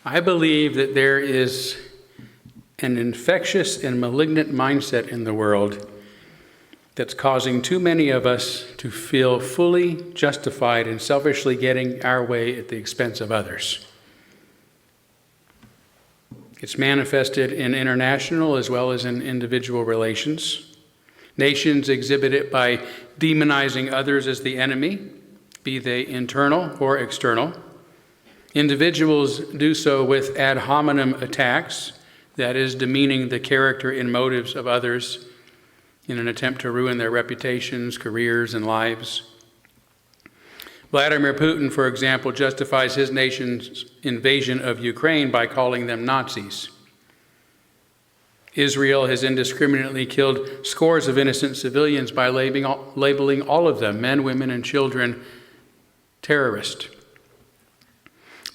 I believe that there is an infectious and malignant mindset in the world that's causing too many of us to feel fully justified in selfishly getting our way at the expense of others. It's manifested in international as well as in individual relations. Nations exhibit it by demonizing others as the enemy, be they internal or external. Individuals do so with ad hominem attacks, that is, demeaning the character and motives of others in an attempt to ruin their reputations, careers, and lives. Vladimir Putin, for example, justifies his nation's invasion of Ukraine by calling them Nazis. Israel has indiscriminately killed scores of innocent civilians by labeling all of them, men, women, and children, terrorist.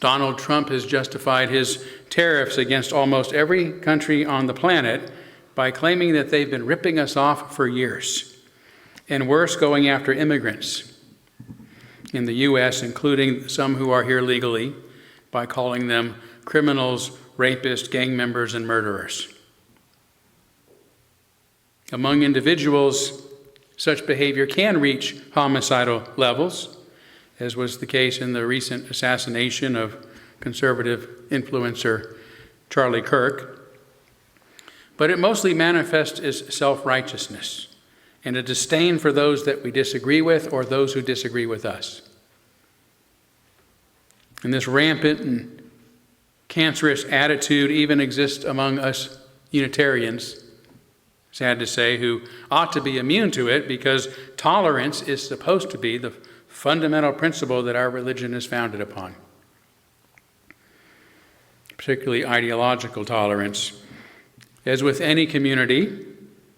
Donald Trump has justified his tariffs against almost every country on the planet by claiming that they've been ripping us off for years, and worse, going after immigrants in the U.S., including some who are here legally, by calling them criminals, rapists, gang members, and murderers. Among individuals, such behavior can reach homicidal levels, as was the case in the recent assassination of conservative influencer Charlie Kirk. But it mostly manifests as self-righteousness and a disdain for those that we disagree with or those who disagree with us. And this rampant and cancerous attitude even exists among us Unitarians, sad to say, who ought to be immune to it because tolerance is supposed to be the fundamental principle that our religion is founded upon, particularly ideological tolerance. As with any community,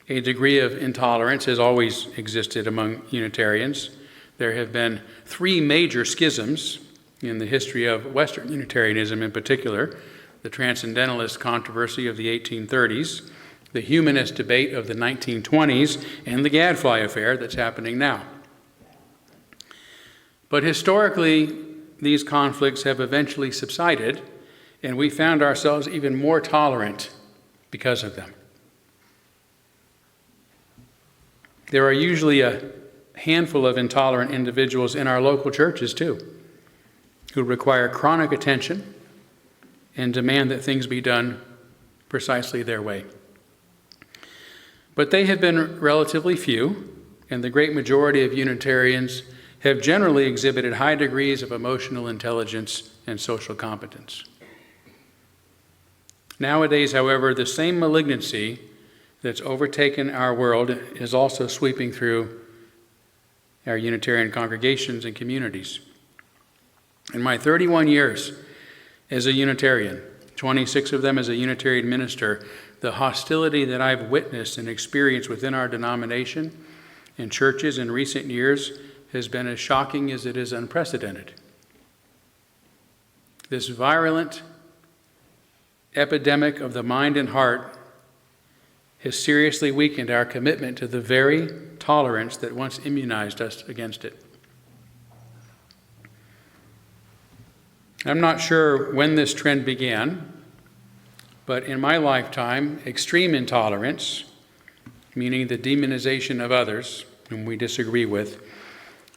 a degree of intolerance has always existed among Unitarians. There have been three major schisms in the history of Western Unitarianism in particular: the Transcendentalist controversy of the 1830s, the humanist debate of the 1920s, and the Gadfly affair that's happening now. But historically, these conflicts have eventually subsided, and we found ourselves even more tolerant because of them. There are usually a handful of intolerant individuals in our local churches, too, who require chronic attention and demand that things be done precisely their way. But they have been relatively few, and the great majority of Unitarians have generally exhibited high degrees of emotional intelligence and social competence. Nowadays, however, the same malignancy that's overtaken our world is also sweeping through our Unitarian congregations and communities. In my 31 years as a Unitarian, 26 of them as a Unitarian minister, the hostility that I've witnessed and experienced within our denomination and churches in recent years has been as shocking as it is unprecedented. This virulent epidemic of the mind and heart has seriously weakened our commitment to the very tolerance that once immunized us against it. I'm not sure when this trend began, but in my lifetime, extreme intolerance, meaning the demonization of others whom we disagree with,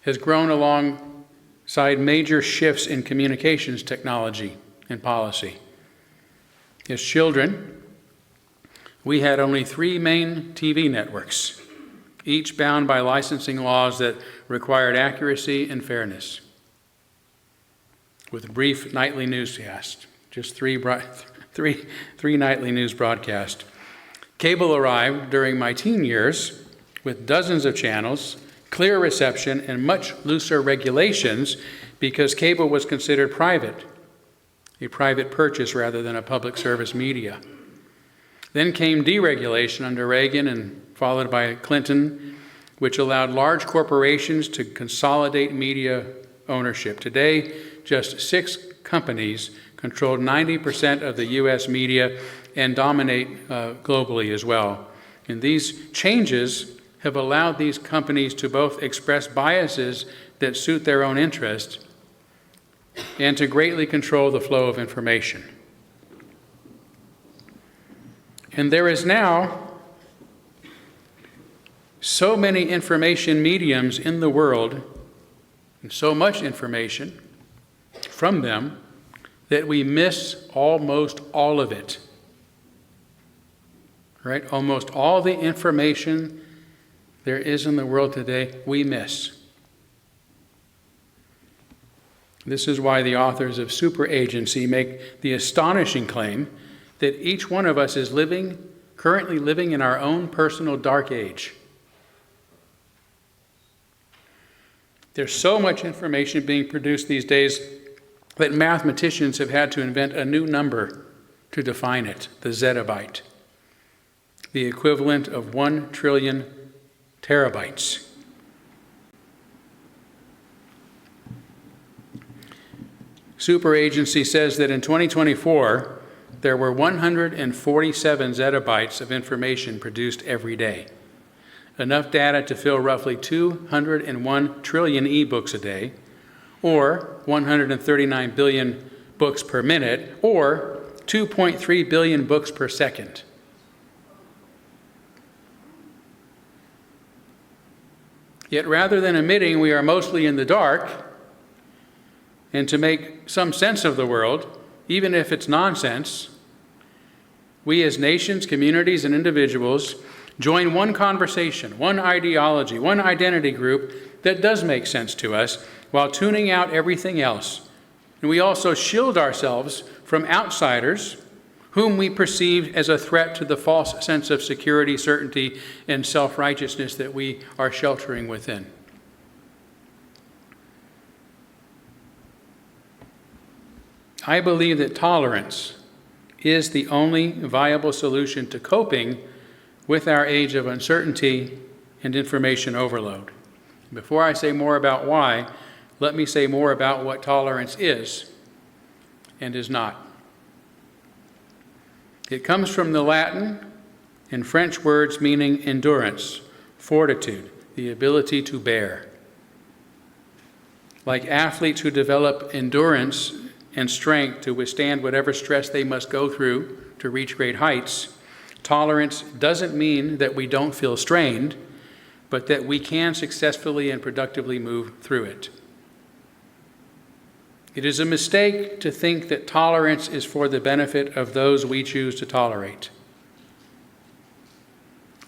has grown alongside major shifts in communications technology and policy. As children, we had only 3 main TV networks, each bound by licensing laws that required accuracy and fairness, with brief nightly newscasts, just three nightly news broadcasts. Cable arrived during my teen years with dozens of channels, clear reception, and much looser regulations because cable was considered private, a private purchase rather than a public service media. Then came deregulation under Reagan and followed by Clinton, which allowed large corporations to consolidate media ownership. Today, just 6 companies control 90% of the U.S. media and dominate globally as well. And these changes have allowed these companies to both express biases that suit their own interest and to greatly control the flow of information. And there is now so many information mediums in the world, and so much information from them, that we miss almost all of it. Right? Almost all the information there is in the world today, we miss. This is why the authors of Super Agency make the astonishing claim that each one of us is currently living in our own personal dark age. There's so much information being produced these days that mathematicians have had to invent a new number to define it, the zettabyte, the equivalent of 1 trillion terabytes. Super Agency says that in 2024, there were 147 zettabytes of information produced every day, enough data to fill roughly 201 trillion e-books a day, or 139 billion books per minute, or 2.3 billion books per second. Yet rather than admitting we are mostly in the dark, and to make some sense of the world, even if it's nonsense, we as nations, communities, and individuals join one conversation, one ideology, one identity group that does make sense to us, while tuning out everything else. And we also shield ourselves from outsiders whom we perceive as a threat to the false sense of security, certainty, and self-righteousness that we are sheltering within. I believe that tolerance is the only viable solution to coping with our age of uncertainty and information overload. Before I say more about why, let me say more about what tolerance is and is not. It comes from the Latin and French words meaning endurance, fortitude, the ability to bear. Like athletes who develop endurance and strength to withstand whatever stress they must go through to reach great heights, tolerance doesn't mean that we don't feel strained, but that we can successfully and productively move through it. It is a mistake to think that tolerance is for the benefit of those we choose to tolerate.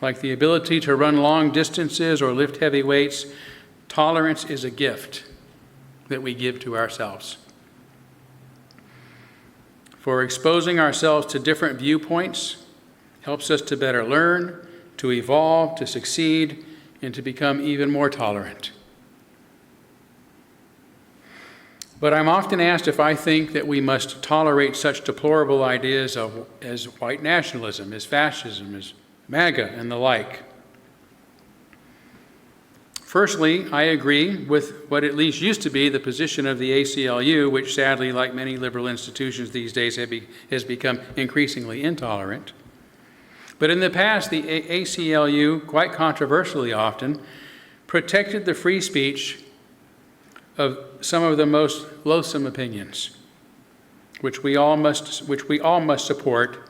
Like the ability to run long distances or lift heavy weights, tolerance is a gift that we give to ourselves. For exposing ourselves to different viewpoints helps us to better learn, to evolve, to succeed, and to become even more tolerant. But I'm often asked if I think that we must tolerate such deplorable ideas as white nationalism, as fascism, as MAGA, and the like. Firstly, I agree with what at least used to be the position of the ACLU, which sadly, like many liberal institutions these days, has become increasingly intolerant. But in the past, the ACLU, quite controversially often, protected the free speech of some of the most loathsome opinions, which we all must support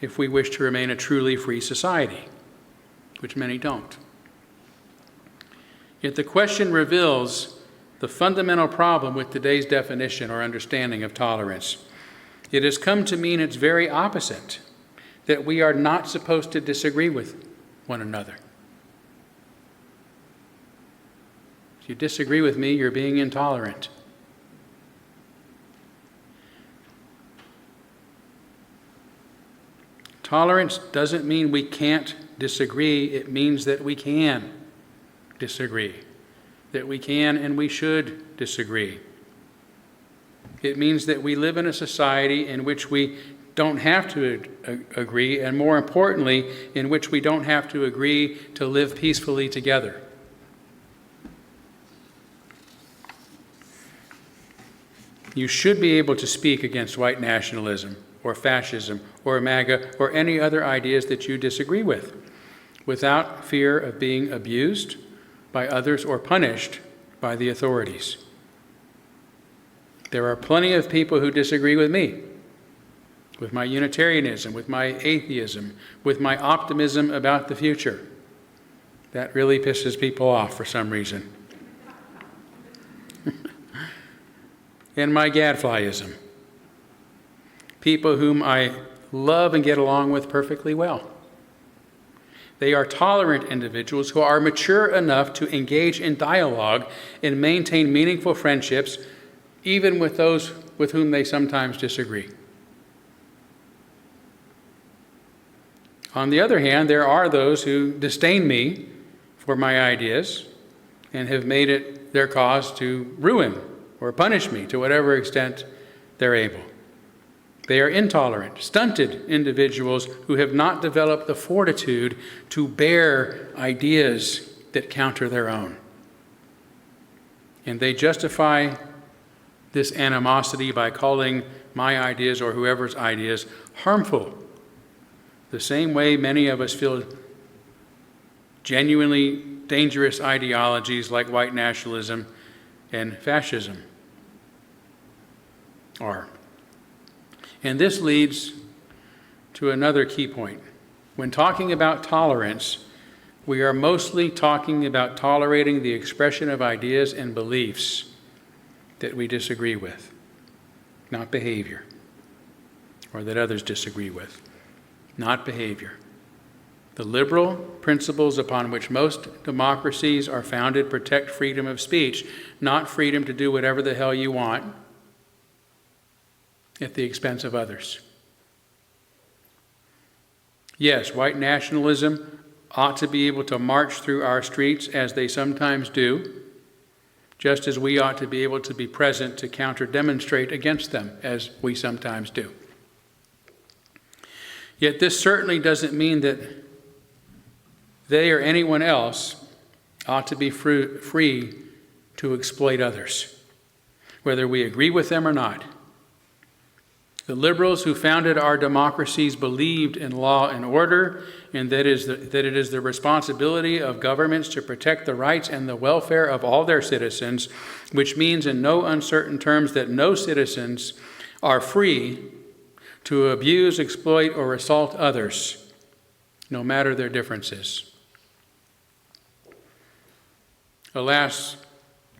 if we wish to remain a truly free society, which many don't. Yet the question reveals the fundamental problem with today's definition or understanding of tolerance. It has come to mean its very opposite, that we are not supposed to disagree with one another. If you disagree with me, you're being intolerant. Tolerance doesn't mean we can't disagree. It means that we can disagree, that we can and we should disagree. It means that we live in a society in which we don't have to agree, and more importantly, in which we don't have to agree to live peacefully together. You should be able to speak against white nationalism or fascism or MAGA or any other ideas that you disagree with without fear of being abused by others or punished by the authorities. There are plenty of people who disagree with me, with my Unitarianism, with my atheism, with my optimism about the future. That really pisses people off for some reason. And my gadflyism. People whom I love and get along with perfectly well. They are tolerant individuals who are mature enough to engage in dialogue and maintain meaningful friendships, even with those with whom they sometimes disagree. On the other hand, there are those who disdain me for my ideas and have made it their cause to ruin or punish me to whatever extent they're able. They are intolerant, stunted individuals who have not developed the fortitude to bear ideas that counter their own. And they justify this animosity by calling my ideas or whoever's ideas harmful. The same way many of us feel genuinely dangerous ideologies like white nationalism and fascism are. And this leads to another key point. When talking about tolerance, we are mostly talking about tolerating the expression of ideas and beliefs that we disagree with, not behavior, or that others disagree with, not behavior. The liberal principles upon which most democracies are founded protect freedom of speech, not freedom to do whatever the hell you want at the expense of others. Yes, white nationalism ought to be able to march through our streets as they sometimes do, just as we ought to be able to be present to counter-demonstrate against them as we sometimes do. Yet this certainly doesn't mean that they or anyone else ought to be free to exploit others, whether we agree with them or not. The liberals who founded our democracies believed in law and order, and that it is the responsibility of governments to protect the rights and the welfare of all their citizens, which means in no uncertain terms that no citizens are free to abuse, exploit, or assault others, no matter their differences. Alas,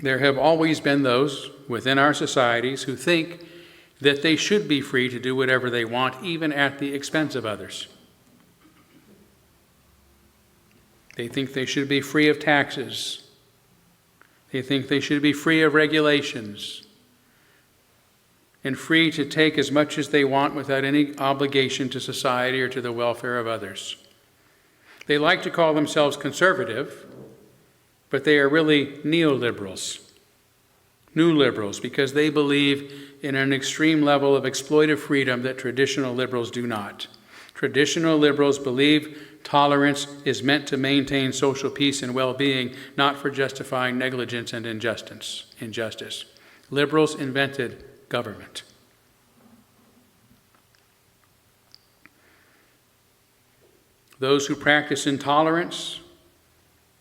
there have always been those within our societies who think that they should be free to do whatever they want, even at the expense of others. They think they should be free of taxes. They think they should be free of regulations and free to take as much as they want without any obligation to society or to the welfare of others. They like to call themselves conservative, but they are really neoliberals, new liberals, because they believe in an extreme level of exploitive freedom that traditional liberals do not. Traditional liberals believe tolerance is meant to maintain social peace and well-being, not for justifying negligence and injustice. Liberals invented government. Those who practice intolerance,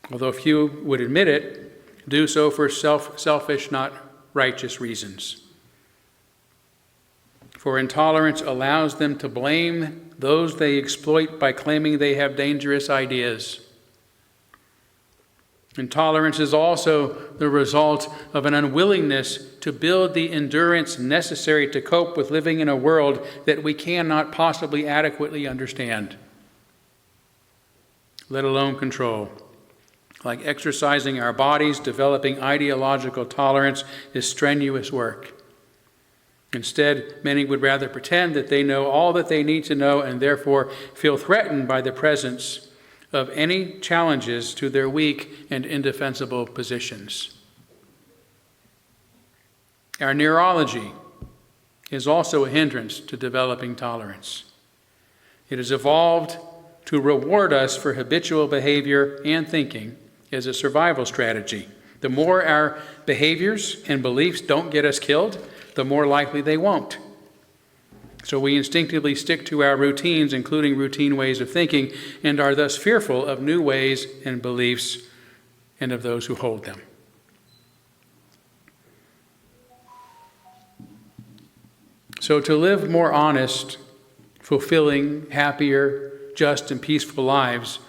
although few would admit it, do so for selfish, not righteous reasons. For intolerance allows them to blame those they exploit by claiming they have dangerous ideas. Intolerance is also the result of an unwillingness to build the endurance necessary to cope with living in a world that we cannot possibly adequately understand, let alone control. Like exercising our bodies, developing ideological tolerance is strenuous work. Instead, many would rather pretend that they know all that they need to know and therefore feel threatened by the presence of any challenges to their weak and indefensible positions. Our neurology is also a hindrance to developing tolerance. It has evolved to reward us for habitual behavior and thinking as a survival strategy. The more our behaviors and beliefs don't get us killed, the more likely they won't. So we instinctively stick to our routines, including routine ways of thinking, and are thus fearful of new ways and beliefs and of those who hold them. So to live more honest fulfilling, happier, just, and peaceful lives,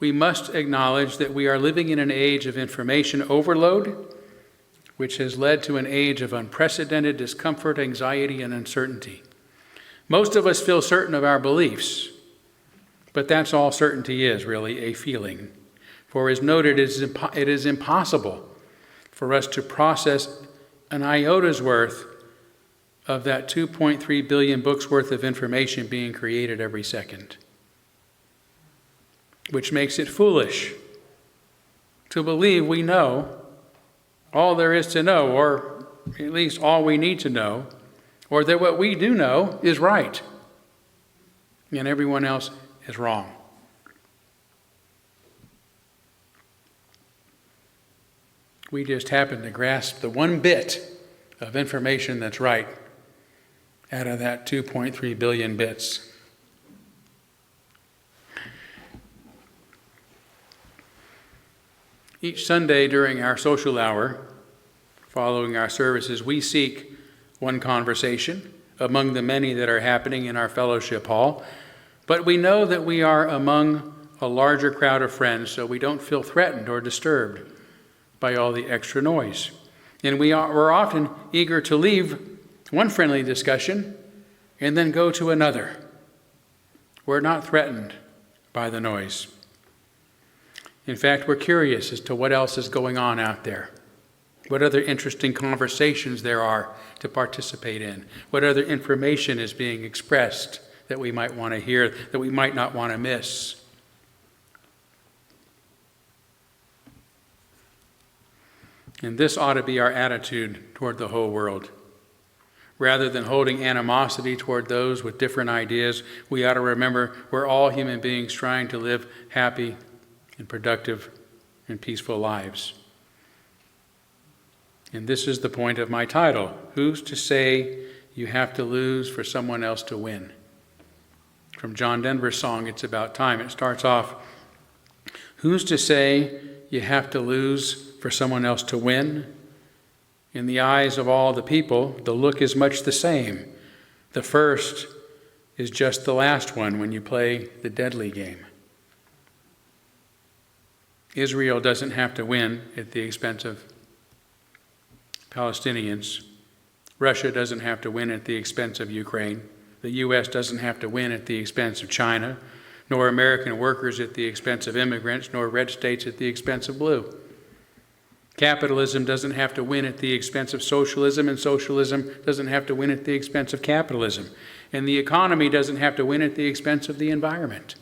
we must acknowledge that we are living in an age of information overload, which has led to an age of unprecedented discomfort, anxiety, and uncertainty. Most of us feel certain of our beliefs, but that's all certainty is, really, a feeling. For as noted, it is impossible for us to process an iota worth of that 2.3 billion books worth of information being created every second, which makes it foolish to believe we know all there is to know, or at least all we need to know, or that what we do know is right and everyone else is wrong. We just happen to grasp the one bit of information that's right out of that 2.3 billion bits. Each Sunday during our social hour, following our services, we seek one conversation among the many that are happening in our fellowship hall, but we know that we are among a larger crowd of friends, so we don't feel threatened or disturbed by all the extra noise. And we're often eager to leave one friendly discussion and then go to another. We're not threatened by the noise. In fact, we're curious as to what else is going on out there, what other interesting conversations there are to participate in, what other information is being expressed that we might want to hear, that we might not want to miss. And this ought to be our attitude toward the whole world. Rather than holding animosity toward those with different ideas, we ought to remember we're all human beings trying to live happy and productive and peaceful lives. And this is the point of my title, Who's to Say You Have to Lose for Someone Else to Win? From John Denver's song, It's About Time. It starts off, who's to say you have to lose for someone else to win? In the eyes of all the people, the look is much the same. The first is just the last one when you play the deadly game. Israel doesn't have to win at the expense of Palestinians. Russia doesn't have to win at the expense of Ukraine. The U.S. doesn't have to win at the expense of China, nor American workers at the expense of immigrants, nor red states at the expense of blue. Capitalism doesn't have to win at the expense of socialism, and socialism doesn't have to win at the expense of capitalism. And the economy doesn't have to win at the expense of the environment.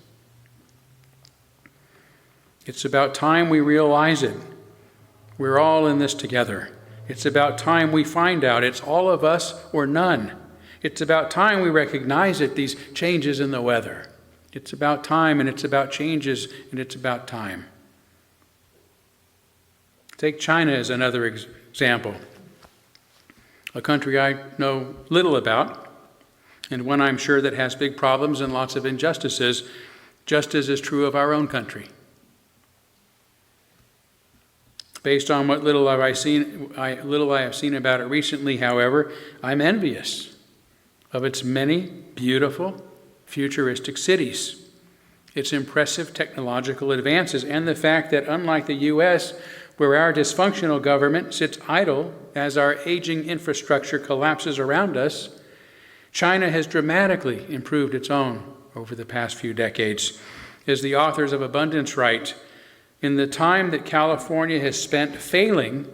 It's about time we realize it. We're all in this together. It's about time we find out it's all of us or none. It's about time we recognize it, these changes in the weather. It's about time, and it's about changes, and it's about time. Take China as another example, a country I know little about, and one I'm sure that has big problems and lots of injustices, just as is true of our own country. Based on what little I have seen about it recently, however, I'm envious of its many beautiful, futuristic cities, its impressive technological advances, and the fact that, unlike the U.S., where our dysfunctional government sits idle as our aging infrastructure collapses around us, China has dramatically improved its own over the past few decades. As the authors of Abundance write, in the time that California has spent failing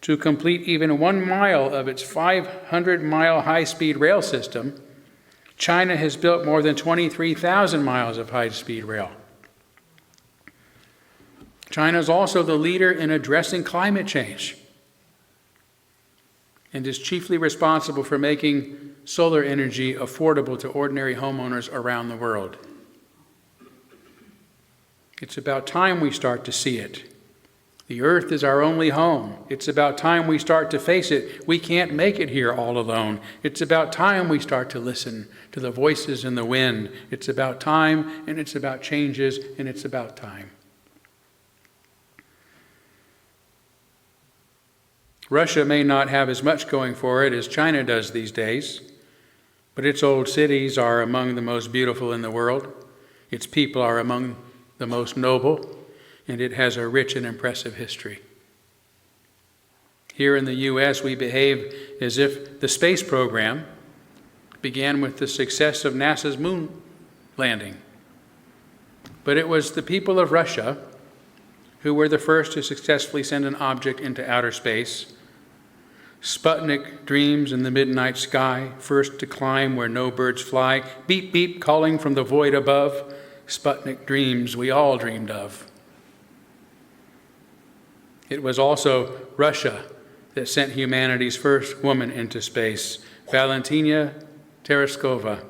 to complete even 1 mile of its 500-mile high-speed rail system, China has built more than 23,000 miles of high-speed rail. China is also the leader in addressing climate change and is chiefly responsible for making solar energy affordable to ordinary homeowners around the world. It's about time we start to see it. The earth is our only home. It's about time we start to face it. We can't make it here all alone. It's about time we start to listen to the voices in the wind. It's about time, and it's about changes, and it's about time. Russia may not have as much going for it as China does these days, But its old cities are among the most beautiful in the world. Its people are among the most noble, and it has a rich and impressive history. Here in the U.S., we behave as if the space program began with the success of NASA's moon landing. But it was the people of Russia who were the first to successfully send an object into outer space. Sputnik dreams in the midnight sky, first to climb where no birds fly. Beep, beep, calling from the void above. Sputnik dreams we all dreamed of. It was also Russia that sent humanity's first woman into space, Valentina Tereshkova,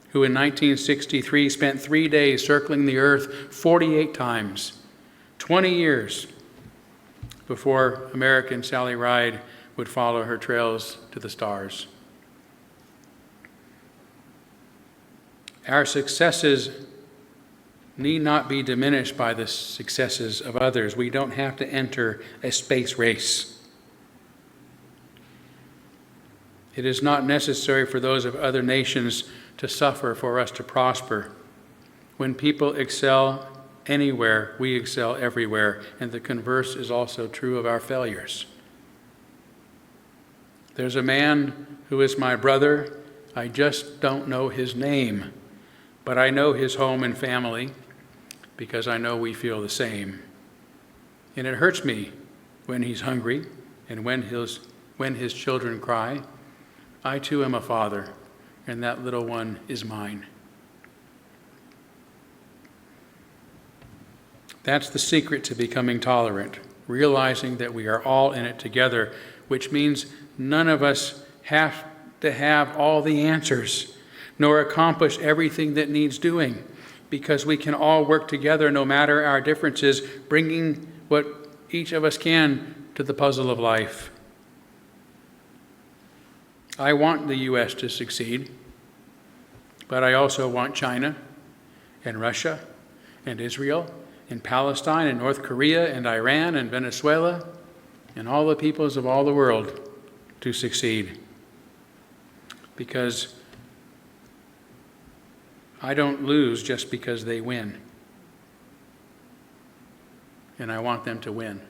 who in 1963 spent 3 days circling the Earth 48 times, 20 years before American Sally Ride would follow her trails to the stars. Our successes need not be diminished by the successes of others. We don't have to enter a space race. It is not necessary for those of other nations to suffer for us to prosper. When people excel anywhere, we excel everywhere, and the converse is also true of our failures. There's a man who is my brother. I just don't know his name, but I know his home and family because I know we feel the same. And it hurts me when he's hungry and when his children cry. I too am a father, and that little one is mine. That's the secret to becoming tolerant, realizing that we are all in it together, which means none of us have to have all the answers, nor accomplish everything that needs doing, because we can all work together no matter our differences, bringing what each of us can to the puzzle of life. I want the U.S. to succeed, but I also want China and Russia and Israel and Palestine and North Korea and Iran and Venezuela and all the peoples of all the world to succeed. Because I don't lose just because they win. And I want them to win.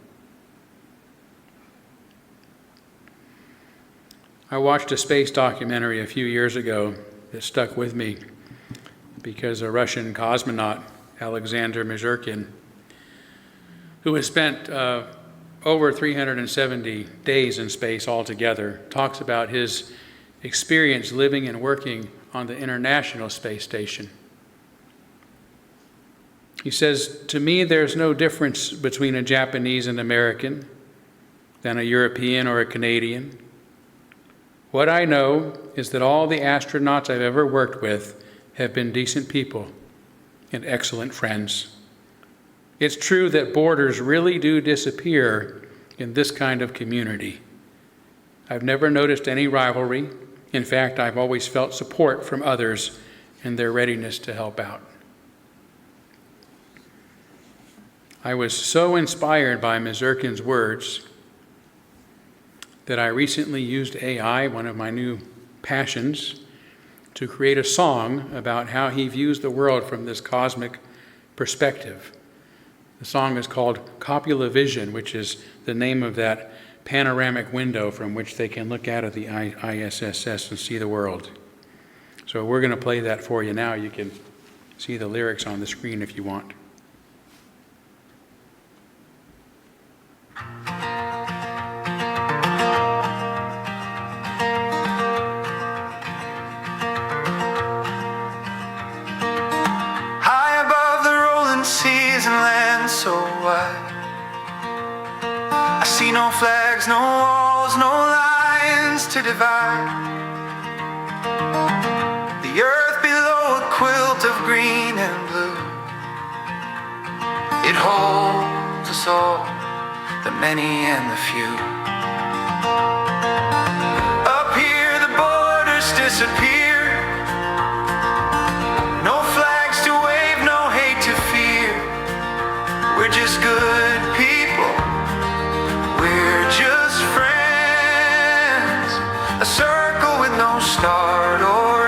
I watched a space documentary a few years ago that stuck with me because a Russian cosmonaut, Alexander Mizurkin, who has spent over 370 days in space altogether, talks about his experience living and working on the International Space Station. He says, "To me, there's no difference between a Japanese and American than a European or a Canadian. What I know is that all the astronauts I've ever worked with have been decent people and excellent friends. It's true that borders really do disappear in this kind of community. I've never noticed any rivalry. In fact, I've always felt support from others and their readiness to help out." I was so inspired by Mizurkin's words that I recently used AI, one of my new passions, to create a song about how he views the world from this cosmic perspective. The song is called Copula Vision, which is the name of that panoramic window from which they can look out of the ISS and see the world. So we're going to play that for you now. You can see the lyrics on the screen if you want. So wide, I see no flags, no walls, no lines to divide. The earth below a quilt of green and blue, it holds us all, the many and the few. Up here the borders disappear, no flags to wave, no hate to fear. We're just good people, we're just friends, a circle with no start or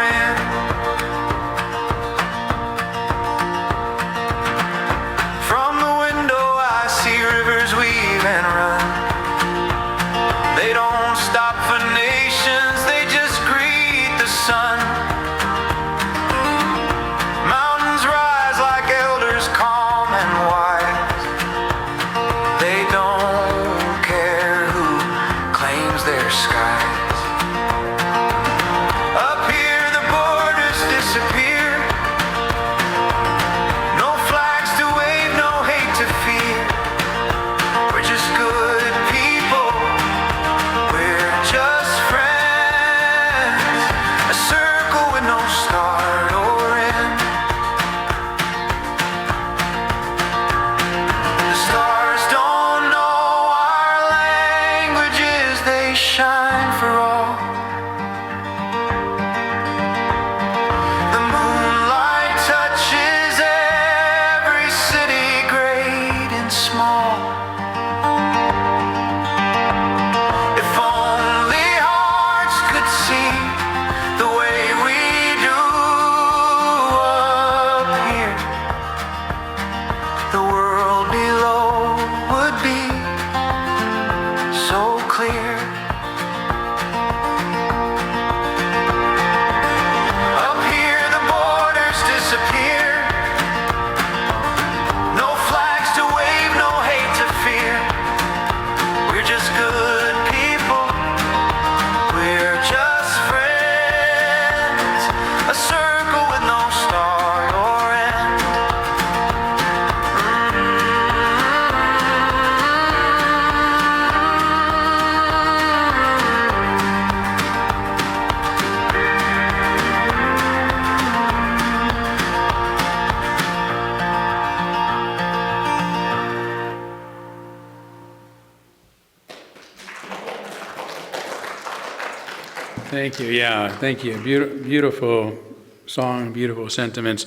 Thank you. Yeah, thank you. Beautiful song, beautiful sentiments.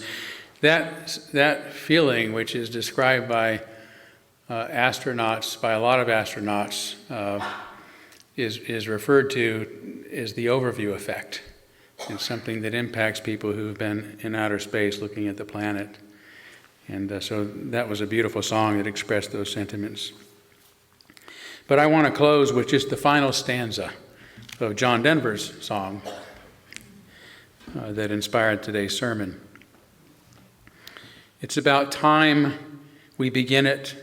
That feeling, which is described by astronauts, by a lot of astronauts, is referred to as the overview effect. It's something that impacts people who've been in outer space looking at the planet. And so that was a beautiful song that expressed those sentiments. But I want to close with just the final stanza of John Denver's song that inspired today's sermon. It's about time we begin it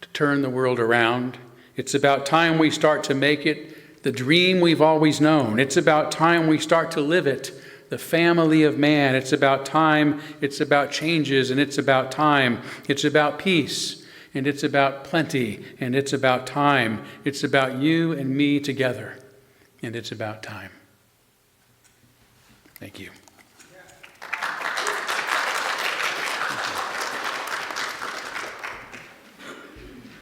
to turn the world around. It's about time we start to make it the dream we've always known. It's about time we start to live it, the family of man. It's about time, it's about changes, and it's about time. It's about peace, and it's about plenty, and it's about time. It's about you and me together, and it's about time. Thank you.